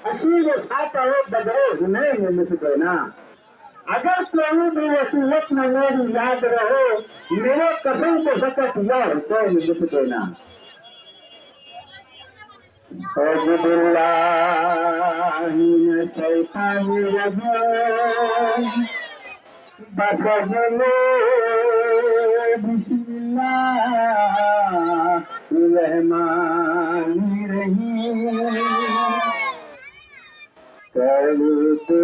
असीब खाता हो बदरे हुने में मिट देना। अगर प्रभु की वसीयत में मेरी याद रहो, मेरे कदम को बकत या हुसैन लिख देना। औजुबिल्लाहि मिन शैतानिर रजीम, बसजले बिस्मिल्लाहिर रहमानिर रहीम। करते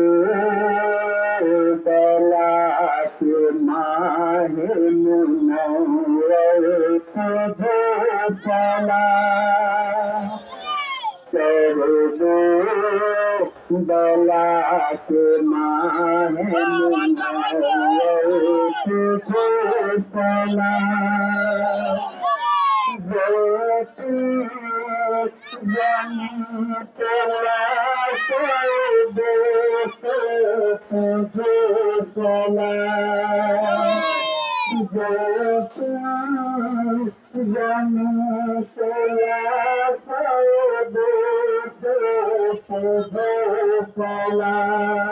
बलात माहे मुनव्वर तुझे सलाम। करते बलात माहे मुनव्वर तुझे सलाम। तुझे सलाम। तुझे सलाम।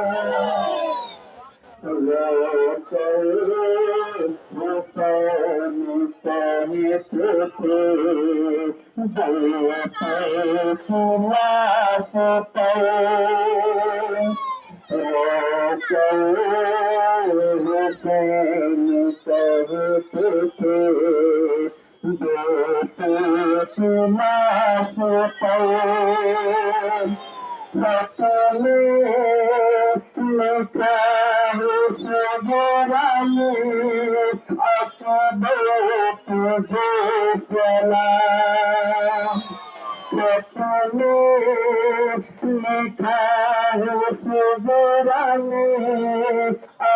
हुसैन कहते थे देते तुलाश पर, हुसैन कहते थे देते तुलाश पर। खत में लिखा अकबर तुझे सलाम। खत में लिखा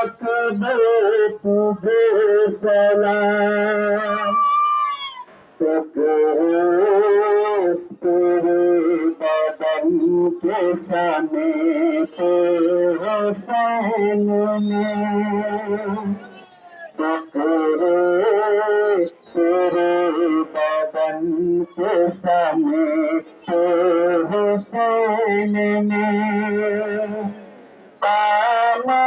अकबर तुझे सलाम। तो तेरे बदन के समेत हुसैन ने, तो तेरे बदन के समेत हुसैन ने पामा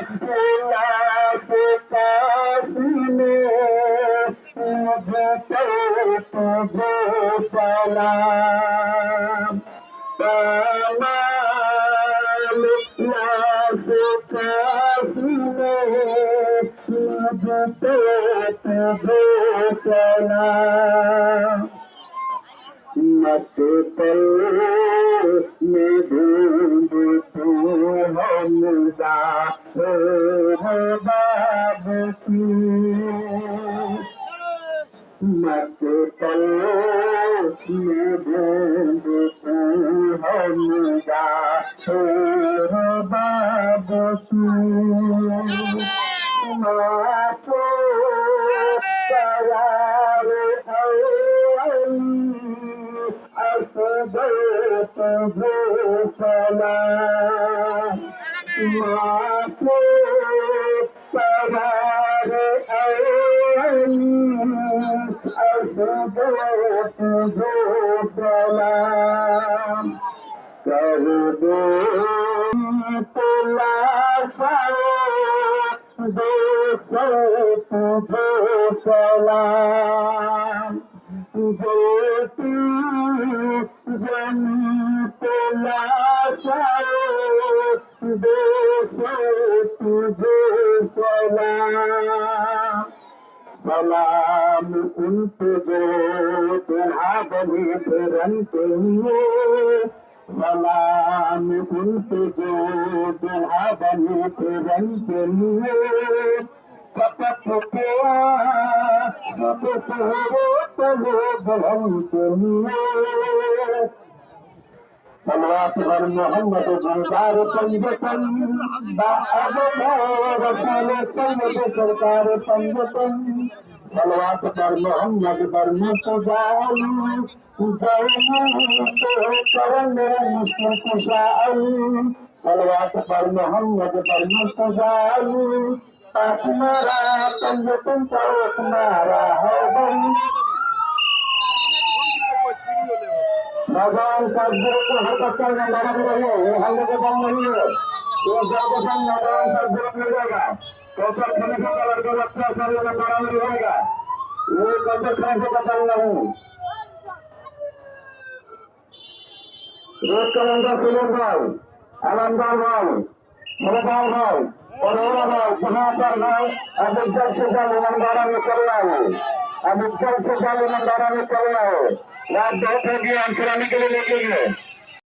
उल्लास कासिने मुझे तुझे सलाम। पामाल उल्लास कासिने मुझे तुझे सलाम। मत पर में ढूंढ तू हमदा बाब की। मत पर में ढूंढ तू हमदा बाब की। माँ को करार असगर तुझे सलाम। माँ को करार असगर तुझे सलाम। कर दो तलाशा देशो तुझे सलाम। ज्योति जनी तलाशा देशो तुझे सलाम। सलाम उन पे जो तेरा बने फिरन के लिए। सलाम उन पे जो तेरा बने फिरन के लिए। कपट के सुख सहरो तले बहन के लिए। सलवात वर मोहम्मद गुलजार पंजतन रसूल सैयद सरकार पंजतन। सलवात पर मोहम्मद बर मुतजाली करन मुश्किल कुशाई। सलवात पर मोहम्मद बर मुतजाली पाँच मारा पंजतन तोक मारा है बड़ी। नौजवान काजगरों को हर बच्चा नंबर रही है हल्ले के दम नहीं है तो सबके संग नौजवान काजगरों मिल जाएगा कौशल खलीफा का लड़का बच्चा सारे में बराबरी होगा वो कौशल खलीफा का दम नहीं रोज कलंदर सुलेम भाई आलमदार भाई छरदार भाई और भाई जहां भाई अब जल्द से जल्द ईमानदारा में चल रहा है अब जल्द से जल्द ईमानदारा में चल रहा है रात बहुत हो गया हम सलामी के लिए लेके गए